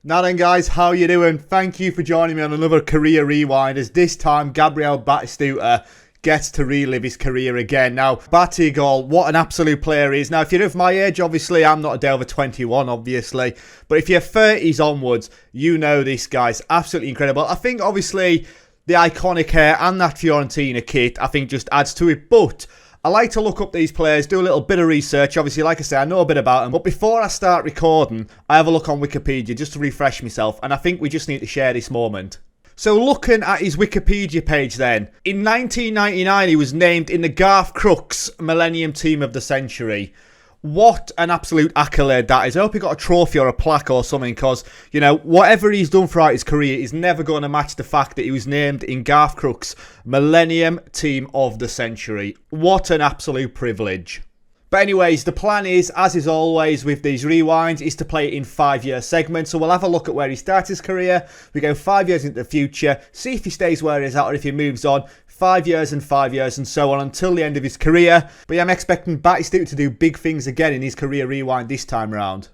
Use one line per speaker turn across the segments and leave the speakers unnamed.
Now then guys, how you doing? Thank you for joining me on another career rewind, as this time Gabriel Batistuta gets to relive his career again. Now, Batigol, what an absolute player he is. Now, if you're of my age, obviously, I'm not a day over 21, obviously. But if you're 30s onwards, you know this guy's absolutely incredible. I think, obviously, the iconic hair and that Fiorentina kit, I think, just adds to it. But I like to look up these players, do a little bit of research. Obviously, like I say, I know a bit about them. But before I start recording, I have a look on Wikipedia just to refresh myself. And I think we just need to share this moment. So looking at his Wikipedia page then, in 1999 he was named in the Garth Crooks Millennium Team of the Century. What an absolute accolade that is. I hope he got a trophy or a plaque or something, because, you know, whatever he's done throughout his career is never going to match the fact that he was named in Garth Crooks Millennium Team of the Century. What an absolute privilege. But anyways, the plan is, as is always with these rewinds, is to play it in 5-year segments. So we'll have a look at where he starts his career. We go 5 years into the future, see if he stays where he is at or if he moves on. 5 years and 5 years and so on until the end of his career. But yeah, I'm expecting Batistuta to do big things again in his career rewind this time round.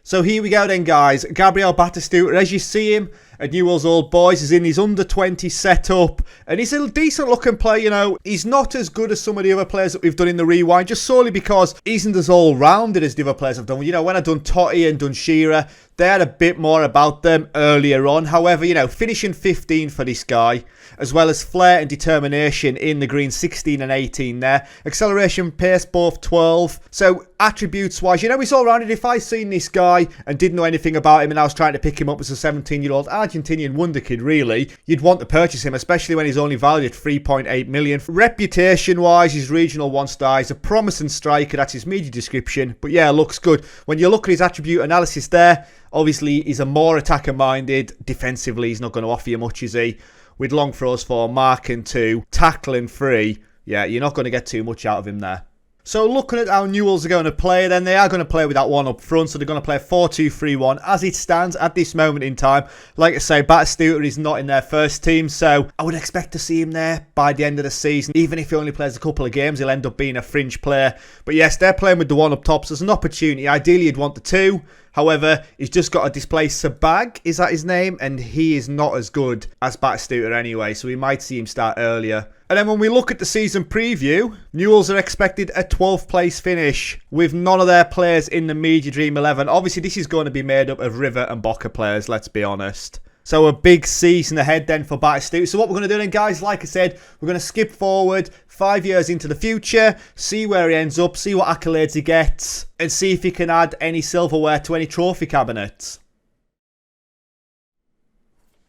So here we go then, guys. Gabriel Batistuta, as you see him at Newell's Old Boys, is in his under-20 setup. And he's a decent-looking player, you know. He's not as good as some of the other players that we've done in the rewind, just solely because he isn't as all-rounded as the other players have done. You know, when I've done Totti and done Shearer, they had a bit more about them earlier on. However, you know, finishing 15 for this guy, as well as flair and determination in the green, 16 and 18 there. Acceleration, pace, both 12. So, attributes-wise, you know, he's all-rounded. If I seen this guy and didn't know anything about him and I was trying to pick him up as a 17-year-old Argentinian wonder kid, really, you'd want to purchase him, especially when he's only valued at 3.8 million. Reputation-wise, he's regional 1-star. He's a promising striker. That's his media description. But yeah, looks good. When you look at his attribute analysis there, obviously, he's a more attacker-minded. Defensively, he's not going to offer you much, is he? With long throws for marking 2, tackling 3. Yeah, you're not going to get too much out of him there. So looking at how Newell's are going to play, then they are going to play with that one up front. So they're going to play 4-2-3-1 as it stands at this moment in time. Like I say, Batistuta is not in their first team, so I would expect to see him there by the end of the season. Even if he only plays a couple of games, he'll end up being a fringe player. But yes, they're playing with the one up top, so there's an opportunity. Ideally, you'd want the 2. However, he's just got to displace Sabag, is that his name? And he is not as good as Batistuta anyway, so we might see him start earlier. And then when we look at the season preview, Newell's are expected a 12th place finish with none of their players in the Media Dream 11. Obviously, this is going to be made up of River and Boca players, let's be honest. So a big season ahead then for Batistuta. So what we're going to do then, guys, like I said, we're going to skip forward 5 years into the future, see where he ends up, see what accolades he gets, and see if he can add any silverware to any trophy cabinets.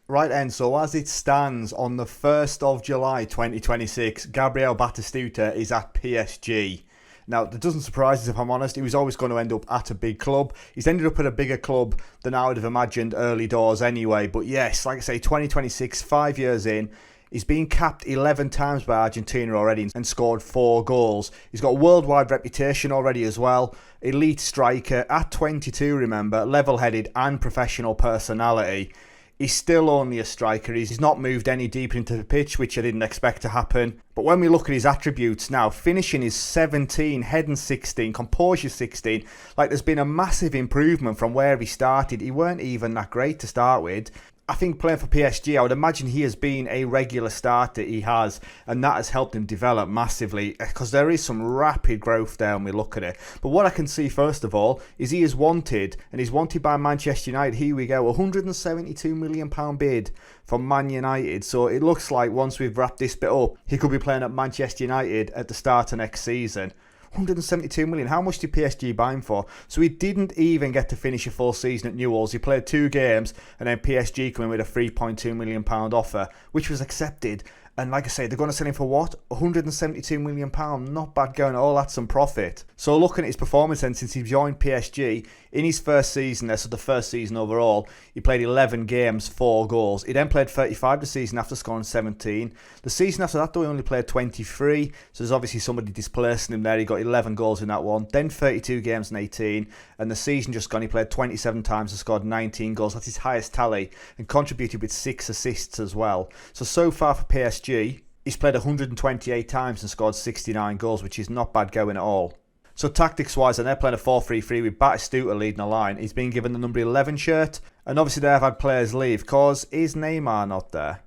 Right then, so as it stands on the 1st of July 2026, Gabriel Batistuta is at PSG. Now, that doesn't surprise us, if I'm honest. He was always going to end up at a big club. He's ended up at a bigger club than I would have imagined early doors anyway. But yes, like I say, 2026, 5 years in, he's been capped 11 times by Argentina already and scored 4 goals. He's got a worldwide reputation already as well. Elite striker at 22, remember, level-headed and professional personality. He's still only a striker. He's not moved any deeper into the pitch, which I didn't expect to happen. But when we look at his attributes now, finishing is 17, heading 16, composure 16. Like, there's been a massive improvement from where he started. He weren't even that great to start with. I think playing for PSG, I would imagine he has been a regular starter, he has, and that has helped him develop massively, because there is some rapid growth there when we look at it. But what I can see, first of all, is he is wanted, and he's wanted by Manchester United. Here we go, £172 million bid from Man United. So it looks like once we've wrapped this bit up, he could be playing at Manchester United at the start of next season. 172 million. How much did PSG buy him for? So he didn't even get to finish a full season at Newell's. He played 2 games, and then PSG came in with a £3.2 million offer, which was accepted. And like I say, they're going to sell him for what? £172 million. Not bad going at all. That's some profit. So looking at his performance then since he joined PSG, in his first season there, so the first season overall, he played 11 games, 4 goals. He then played 35 the season after scoring 17. The season after that, though, he only played 23. So there's obviously somebody displacing him there. He got 11 goals in that one. Then 32 games and 18. And the season just gone, he played 27 times and scored 19 goals. That's his highest tally. And contributed with 6 assists as well. So far for PSG, he's played 128 times and scored 69 goals, which is not bad going at all. So tactics-wise, and they're playing a 4-3-3 with Batistuta leading the line. He's been given the number 11 shirt. And obviously they've had players leave, because is Neymar not there?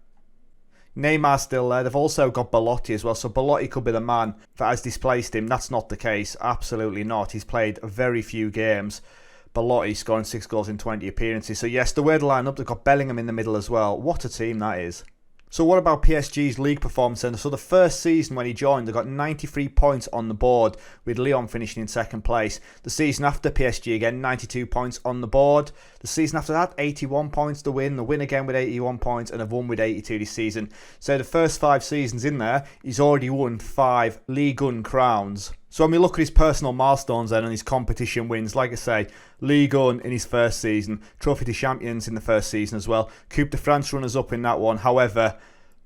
Neymar's still there. They've also got Belotti as well, so Belotti could be the man that has displaced him. That's not the case, absolutely not. He's played very few games. Belotti scoring 6 goals in 20 appearances. So yes, the way to line up, they've got Bellingham in the middle as well. What a team that is. So what about PSG's league performance then? So the first season when he joined, they got 93 points on the board, with Lyon finishing in second place. The season after, PSG again, 92 points on the board. The season after that, 81 points to win. The win again with 81 points, and have won with 82 this season. So the first 5 seasons in there, he's already won 5 Ligue 1 crowns. So when we look at his personal milestones then and his competition wins, like I say, Ligue 1 in his first season, Trophy des Champions in the first season as well, Coupe de France runners-up in that one. However,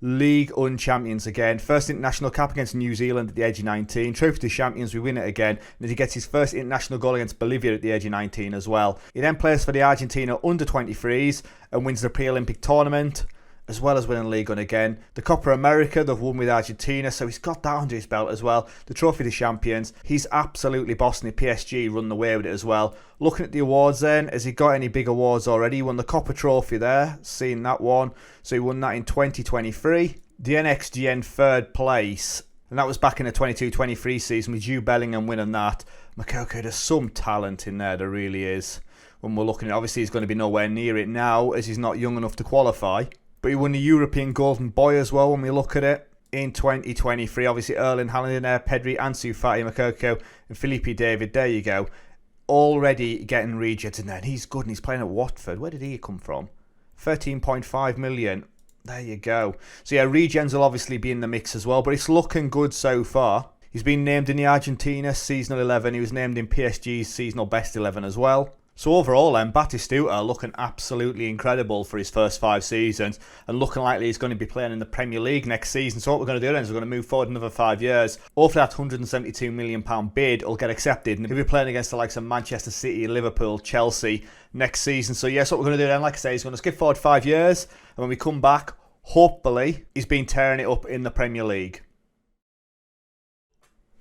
Ligue 1 champions again, first international cap against New Zealand at the age of 19, Trophy des Champions, we win it again, and he gets his first international goal against Bolivia at the age of 19 as well. He then plays for the Argentina under-23s and wins the pre-Olympic tournament, as well as winning Ligue 1 again. The Copa America, they've won with Argentina, so he's got that under his belt as well. The Trophy des Champions, he's absolutely bossing it. PSG run away with it as well. Looking at the awards then, has he got any big awards already? He won the Copa Trophy there, seen that one. So he won that in 2023. The NXGN third place, and that was back in the 22-23 season with Jude Bellingham winning that. Moukoko, there's some talent in there, there really is. When we're looking at it, obviously he's going to be nowhere near it now, as he's not young enough to qualify. But he won the European Golden Boy as well when we look at it in 2023. Obviously Erling Haaland in there, Pedri, Ansu Fati, Moukoko and Felipe David. There you go. Already getting rejects in there. And he's good and he's playing at Watford. Where did he come from? 13.5 million. There you go. So yeah, regens will obviously be in the mix as well. But it's looking good so far. He's been named in the Argentina Seasonal 11. He was named in PSG's Seasonal Best 11 as well. So overall then, Batistuta looking absolutely incredible for his first 5 seasons, and looking likely he's going to be playing in the Premier League next season. So what we're going to do then is we're going to move forward another 5 years. Hopefully that £172 million bid will get accepted, and he'll be playing against the likes of Manchester City, Liverpool, Chelsea next season. So yes, what we're going to do then, like I say, is going to skip forward 5 years, and when we come back, hopefully he's been tearing it up in the Premier League.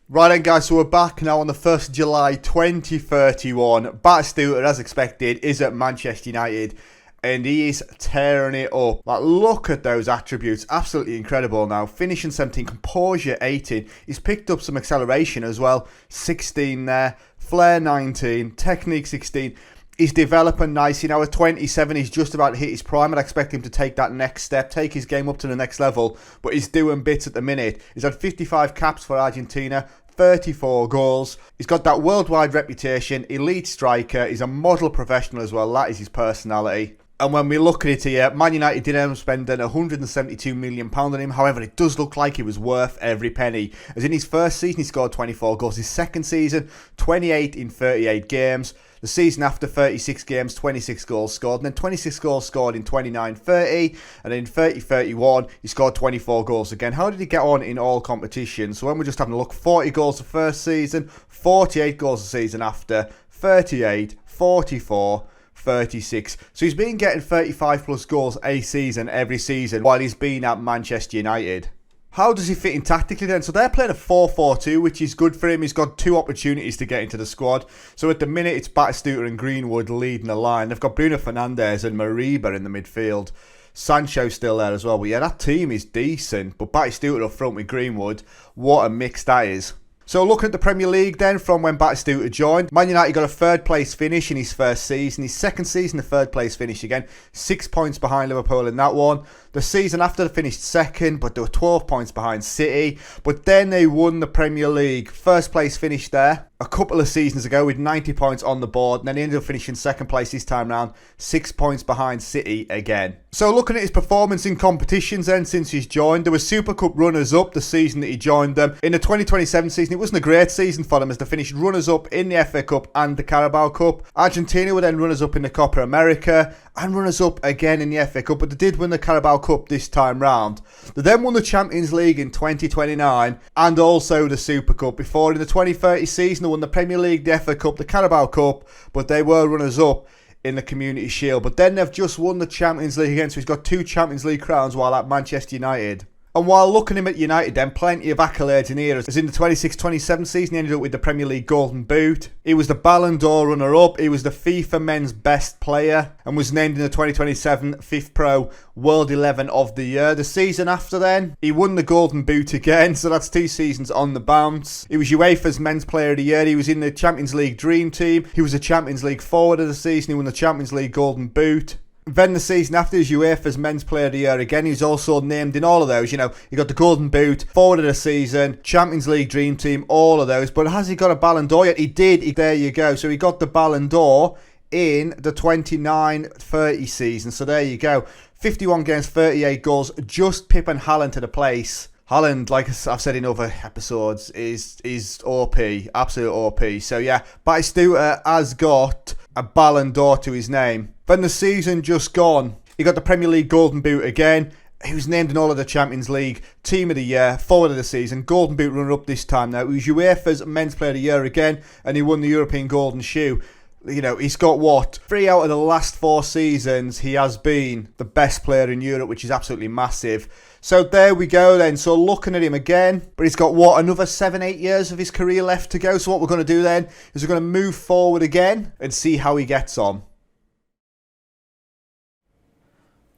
Right then guys, so we're back now on the 1st of July 2031. Batistuta, as expected, is at Manchester United and he is tearing it up. Like, look at those attributes, absolutely incredible now. Finishing 17, composure 18, he's picked up some acceleration as well, 16 there, flair 19, technique 16. He's developing nicely now. At 27, he's just about to hit his prime. I'd expect him to take that next step, take his game up to the next level. But he's doing bits at the minute. He's had 55 caps for Argentina, 34 goals. He's got that worldwide reputation, elite striker. He's a model professional as well. That is his personality. And when we look at it here, Man United did end up spending £172 million on him. However, it does look like he was worth every penny. As in his first season, he scored 24 goals. His second season, 28 in 38 games. The season after, 36 games, 26 goals scored. And then 26 goals scored in 29-30. And then in 30-31, he scored 24 goals again. How did he get on in all competitions? So when we're just having a look, 40 goals the first season, 48 goals the season after, 38, 44, 36. So he's been getting 35 plus goals a season every season while he's been at Manchester United. How does he fit in tactically then? So they're playing a 4-4-2, which is good for him. He's got 2 opportunities to get into the squad. So at the minute, it's Batistuta and Greenwood leading the line. They've got Bruno Fernandes and Mariba in the midfield. Sancho's still there as well. But yeah, that team is decent. But Batistuta up front with Greenwood, what a mix that is. So looking at the Premier League then, from when Batistuta joined, Man United got a 3rd place finish in his first season. His second season, a 3rd place finish again. 6 points behind Liverpool in that one. The season after, they finished 2nd, but they were 12 points behind City. But then they won the Premier League. 1st place finish there a couple of seasons ago with 90 points on the board. And then he ended up finishing 2nd place this time round. 6 points behind City again. So looking at his performance in competitions then since he's joined, there was Super Cup runners-up the season that he joined them. In the 2027 season, it wasn't a great season for them as they finished runners-up in the FA Cup and the Carabao Cup. Argentina were then runners-up in the Copa America and runners-up again in the FA Cup, but they did win the Carabao Cup this time round. They then won the Champions League in 2029 and also the Super Cup. Before, in the 2030 season, they won the Premier League, the FA Cup, the Carabao Cup, but they were runners-up in the Community Shield. But then they've just won the Champions League again, so he's got 2 Champions League crowns while at Manchester United. And while looking at him at United then, plenty of accolades in here. As in the 26-27 season, he ended up with the Premier League Golden Boot. He was the Ballon d'Or runner-up. He was the FIFA Men's Best Player and was named in the 2027 FIFPro World 11 of the Year. The season after then, he won the Golden Boot again, so that's 2 seasons on the bounce. He was UEFA's Men's Player of the Year. He was in the Champions League Dream Team. He was a Champions League Forward of the season. He won the Champions League Golden Boot. Then the season after, his UEFA's Men's Player of the Year again. He was also named in all of those. You know, he got the Golden Boot, Forward of the Season, Champions League Dream Team, all of those. But has he got a Ballon d'Or yet? He did. There you go. So he got the Ballon d'Or in the 29-30 season. So there you go. 51 games, 38 goals, just pipping Haaland to the place. Haaland, like I've said in other episodes, is OP, absolute OP. So yeah, Batistuta has got a Ballon d'Or to his name. Then the season just gone, he got the Premier League Golden Boot again. He was named in all of the Champions League Team of the Year, Forward of the Season, Golden Boot runner-up this time now. He was UEFA's Men's Player of the Year again, and he won the European Golden Shoe. You know, he's got what? 3 out of the last 4 seasons, he has been the best player in Europe, which is absolutely massive. So there we go then. So looking at him again, but he's got what? Another 7-8 years of his career left to go. So what we're going to do then is we're going to move forward again and see how he gets on.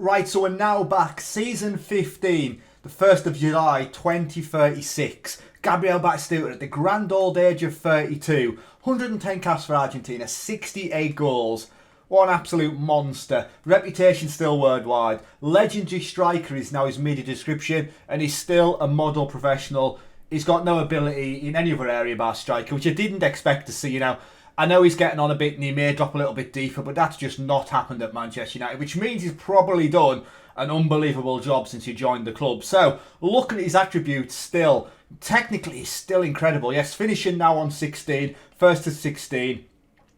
Right, so we're now back, season 15, the 1st of July 2036. Gabriel Batistuta at the grand old age of 32, 110 caps for Argentina, 68 goals. What an absolute monster. Reputation still worldwide. Legendary striker is now his media description, and he's still a model professional. He's got no ability in any other area bar striker, which I didn't expect to see, you know. I know he's getting on a bit and he may drop a little bit deeper, but that's just not happened at Manchester United, which means he's probably done an unbelievable job since he joined the club. So, look at his attributes still. Technically, he's still incredible. Yes, finishing now on 16, first to 16.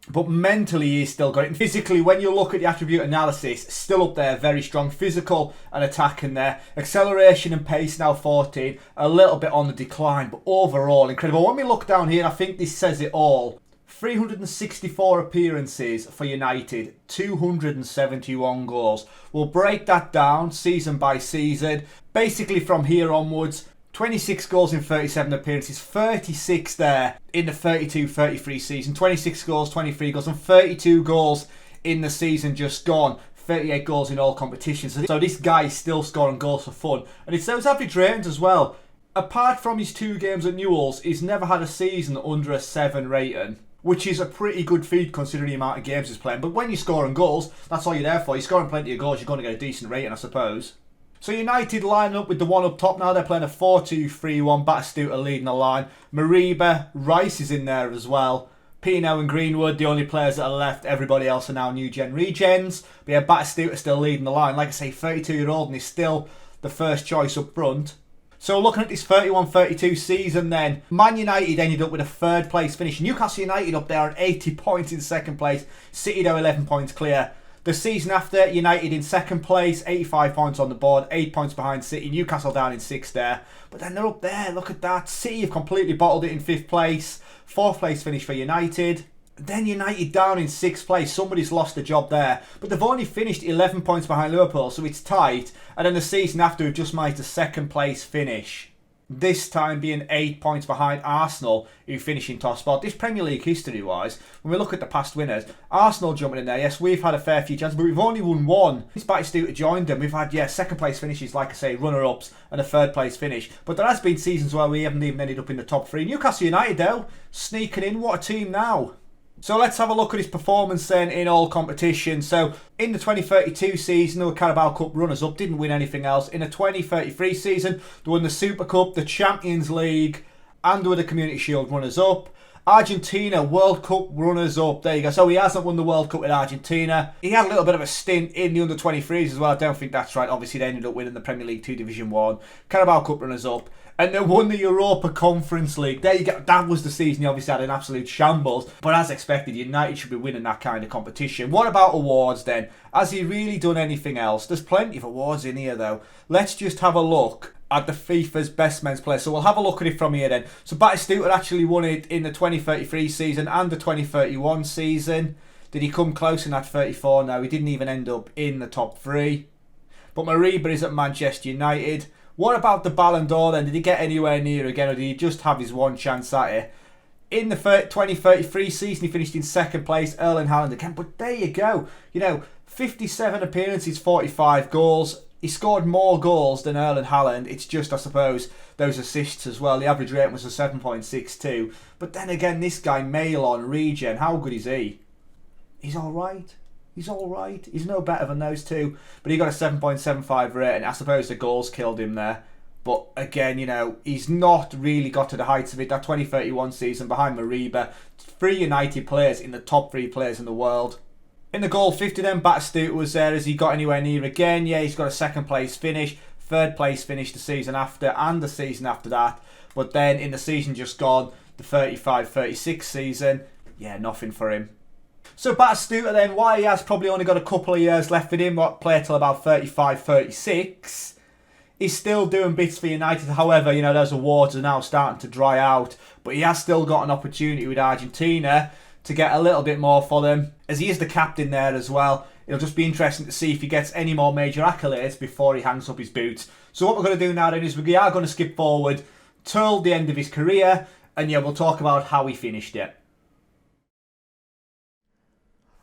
But mentally, he's still got it. And physically, when you look at the attribute analysis, still up there, very strong. Physical and attacking there. Acceleration and pace now 14. A little bit on the decline, but overall, incredible. When we look down here, I think this says it all. 364 appearances for United, 271 goals. We'll break that down season by season. Basically from here onwards, 26 goals in 37 appearances, 36 there in the 32-33 season, 26 goals, 23 goals, and 32 goals in the season just gone. 38 goals in all competitions. So this guy is still scoring goals for fun. And it's those average ratings as well. Apart from his 2 games at Newell's, he's never had a season under a 7 rating, which is a pretty good feat considering the amount of games he's playing. But when you're scoring goals, that's all you're there for. You're scoring plenty of goals, you're going to get a decent rating, I suppose. So United line up with the one up top now. They're playing a 4-2-3-1. Batistuta leading the line. Mariba, Rice is in there as well. Pino and Greenwood, the only players that are left. Everybody else are now new gen regens. But yeah, Batistuta still leading the line. Like I say, 32-year-old, and he's still the first choice up front. So looking at this 31-32 season then, Man United ended up with a 3rd place finish. Newcastle United up there on 80 points in 2nd place. City though 11 points clear. The season after, United in 2nd place, 85 points on the board, 8 points behind City. Newcastle down in 6th there. But then they're up there, look at that. City have completely bottled it in 5th place. 4th place finish for United. Then United down in 6th place. Somebody's lost a job there. But they've only finished 11 points behind Liverpool, so it's tight. And then the season after, we've just managed a 2nd place finish. This time being 8 points behind Arsenal, who finish in top spot. This Premier League history-wise, when we look at the past winners, Arsenal jumping in there. Yes, we've had a fair few chances, but we've only won 1. Since Batistuta joined them, we've had, 2nd place finishes, like I say, runner-ups, and a 3rd place finish. But there has been seasons where we haven't even ended up in the top 3. Newcastle United, though, sneaking in. What a team now. So let's have a look at his performance then in all competitions. So in the 2032 season, they were Carabao Cup runners-up, didn't win anything else. In the 2033 season, they won the Super Cup, the Champions League, and they were the Community Shield runners-up. Argentina World Cup runners-up. There you go. So he hasn't won the World Cup with Argentina. He had a little bit of a stint in the under-23s as well. I don't think that's right. Obviously, they ended up winning the Premier League 2 Division 1. Carabao Cup runners-up. And they won the Europa Conference League. There you go. That was the season he obviously had an absolute shambles. But as expected, United should be winning that kind of competition. What about awards then? Has he really done anything else? There's plenty of awards in here though. Let's just have a look at the FIFA's best men's player. So we'll have a look at it from here then. So Batistuta actually won it in the 2033 season and the 2031 season. Did he come close in that 34? No, he didn't even end up in the top 3. But Mariba is at Manchester United.
What about the Ballon d'Or then? Did he get anywhere near again, or did he just have his one chance at it? In the 2033 season, he finished in second place, Erling Haaland again. But there you go. 57 appearances, 45 goals. He scored more goals than Erling Haaland. It's just, I suppose, those assists as well. The average rating was a 7.62. But then again, this guy, Malon, Regen, how good is he? He's all right. He's all right. He's no better than those two. But he got a 7.75 rating. I suppose the goals killed him there. But again, he's not really got to the heights of it. That 2031 season behind Mariba, 3 United players in the top 3 players in the world. In the goal 50 then, Batistuta was there. Has he got anywhere near again? Yeah, he's got a second place finish, third place finish the season after and the season after that. But then in the season just gone, the 35-36 season, yeah, nothing for him. So Batistuta then, while he has probably only got a couple of years left with him, play till about 35-36, he's still doing bits for United. However, those awards are now starting to dry out. But he has still got an opportunity with Argentina to get a little bit more for them, as he is the captain there as well. It'll just be interesting to see if he gets any more major accolades before he hangs up his boots. So what we're going to do now then is we are going to skip forward till the end of his career, and yeah, we'll talk about how he finished it.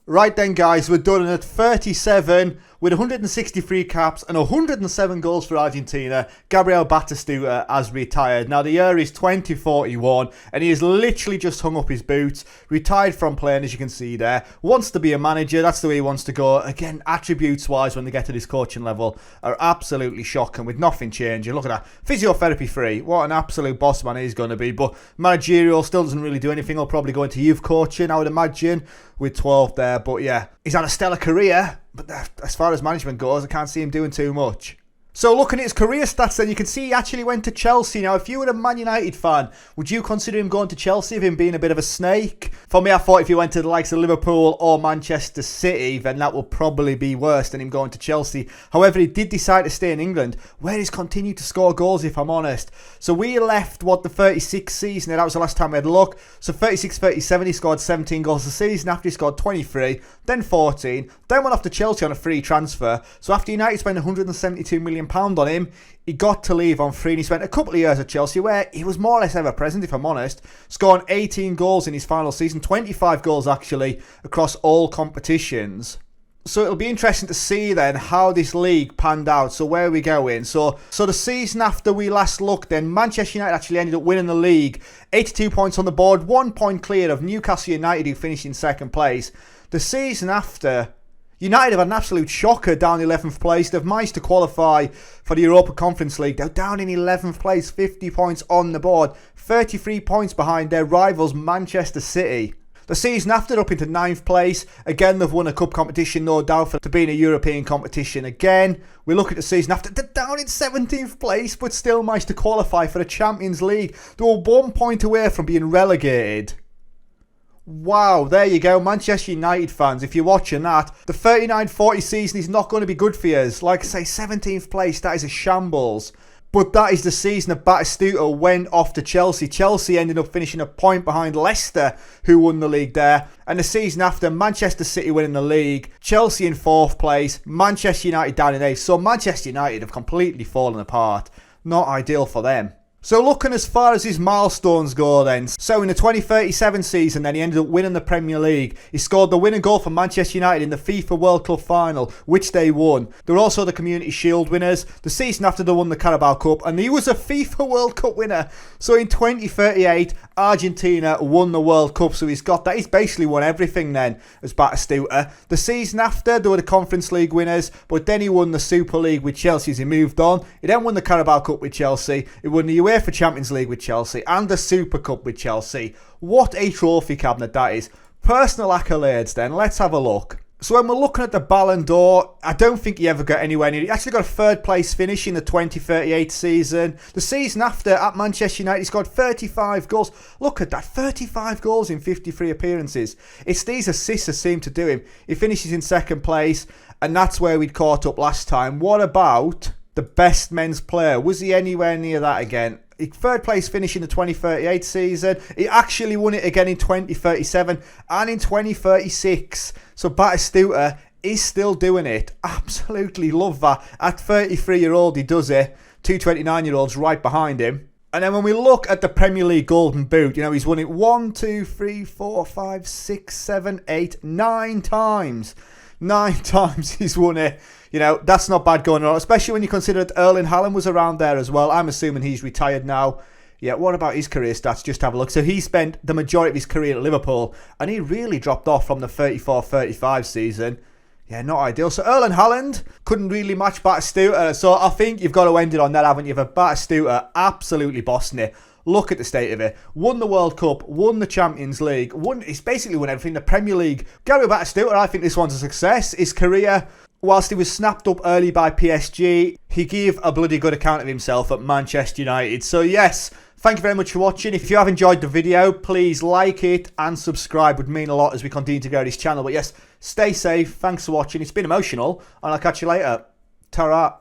Right then guys, we're done at 37 with 163 caps and 107 goals for Argentina. Gabriel Batistuta has retired. Now the year is 2041 and he has literally just hung up his boots. Retired from playing, as you can see there. Wants to be a manager, that's the way he wants to go. Again, attributes wise when they get to this coaching level are absolutely shocking with nothing changing. Look at that, physiotherapy free. What an absolute boss man he's going to be. But managerial still doesn't really do anything. He'll probably go into youth coaching, I would imagine, with 12 there. But yeah, he's had a stellar career, but as far as management goes, I can't see him doing too much. So looking at his career stats then, you can see he actually went to Chelsea. Now, if you were a Man United fan, would you consider him going to Chelsea, of him being a bit of a snake? For me, I thought if he went to the likes of Liverpool or Manchester City, then that would probably be worse than him going to Chelsea. However, he did decide to stay in England, where he's continued to score goals, if I'm honest. So we left, the 36th season, that was the last time we had a look. So 36-37, he scored 17 goals a season. After he scored 23, then 14, then went off to Chelsea on a free transfer. So after United spent £172 million on him, he got to leave on free and he spent a couple of years at Chelsea where he was more or less ever present, if I'm honest, scoring 18 goals in his final season, 25 goals actually across all competitions. So it'll be interesting to see then how this league panned out. So where are we going? So the season after we last looked then, Manchester United actually ended up winning the league, 82 points on the board, 1 point clear of Newcastle United, who finished in second place. The season after, United have had an absolute shocker down 11th place. They've managed to qualify for the Europa Conference League. They're down in 11th place, 50 points on the board, 33 points behind their rivals Manchester City. The season after, they're up into 9th place. Again, they've won a cup competition, no doubt, for being a European competition again. We look at the season after, they're down in 17th place, but still managed to qualify for the Champions League. They were 1 point away from being relegated. Wow, there you go, Manchester United fans, if you're watching that, the 39-40 season is not going to be good for you. Like I say, 17th place, that is a shambles. But that is the season that Batistuta went off to Chelsea. Chelsea ended up finishing a point behind Leicester, who won the league there. And the season after, Manchester City winning the league, Chelsea in 4th place, Manchester United down in 8th. So Manchester United have completely fallen apart. Not ideal for them. So looking as far as his milestones go then, so in the 2037 season then he ended up winning the Premier League. He scored the winning goal for Manchester United in the FIFA World Club final, which they won. They were also the Community Shield winners. The season after they won the Carabao Cup, and he was a FIFA World Cup winner. So in 2038, Argentina won the World Cup, so he's got that. He's basically won everything then as Batistuta. The season after, they were the Conference League winners, but then he won the Super League with Chelsea as he moved on. He then won the Carabao Cup with Chelsea. He won the UEFA Champions League with Chelsea and the Super Cup with Chelsea. What a trophy cabinet that is. Personal accolades then, let's have a look. So when we're looking at the Ballon d'Or, I don't think he ever got anywhere near it. He actually got a 3rd place finish in the 2038 season. The season after at Manchester United, he scored 35 goals. Look at that, 35 goals in 53 appearances. It's these assists that seem to do him. He finishes in 2nd place, and that's where we'd caught up last time. What about the best men's player? Was he anywhere near that again? 3rd place finish in the 2038 season. He actually won it again in 2037 and in 2036. So Batistuta is still doing it. Absolutely love that. At 33-year-old, he does it. two 29-year-olds right behind him. And then when we look at the Premier League Golden Boot, you know, he's won it 1, 2, 3, 4, 5, 6, 7, 8, 9 times. 9 times he's won it. You know, that's not bad going on, especially when you consider that Erling Haaland was around there as well. I'm assuming he's retired now. Yeah, what about his career stats? Just have a look. So he spent the majority of his career at Liverpool, and he really dropped off from the 34-35 season. Yeah, not ideal. So Erling Haaland couldn't really match Batistuta. So I think you've got to end it on that, haven't you? For Batistuta, absolutely bossing it. Look at the state of it. Won the World Cup, won the Champions League, he's basically won everything. The Premier League. Gabriel Batistuta, I think this one's a success. His career, whilst he was snapped up early by PSG, he gave a bloody good account of himself at Manchester United. So yes, thank you very much for watching. If you have enjoyed the video, please like it and subscribe. Would mean a lot as we continue to grow this channel. But yes, stay safe. Thanks for watching. It's been emotional, and I'll catch you later. Ta-ra.